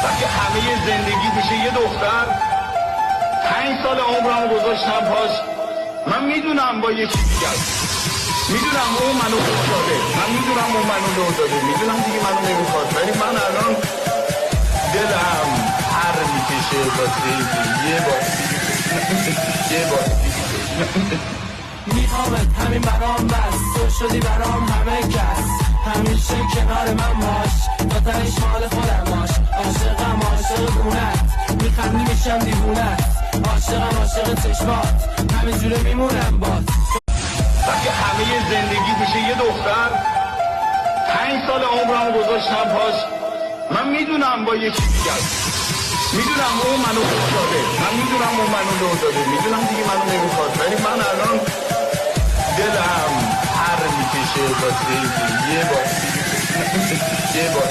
وقتی همه زندگی میشه یه دختر 5 سال عمرم گذاشتم پاش. من میدونم با یکی دیگه میدونم اون منو لو داده، من میدونم اون منو لو داده، میدونم دیگه منو نمیخواد، ولی من الان دلم هر میکشه واسه یه بار یه بار میخوامت همین برام بس، تو شدی برام همه کس، همیشه کنار من باش، تا تهش مال خودم باش. عاشقم عاشق گونت، میخندی میشم دیوونت، عاشقم عاشق چشمات، همین جوره میمونم بات. وقتی همه زندگی میشه یه دختر 5 سال عمرم گذاشتم پاش. من میدونم با یکی دیگه میدونم اون منو لو داده، من میدونم اون منو لو داده، میدونم دیگه منو نمیخواد، ولی من الان دلم هر میکشه واسه یه بار یه بار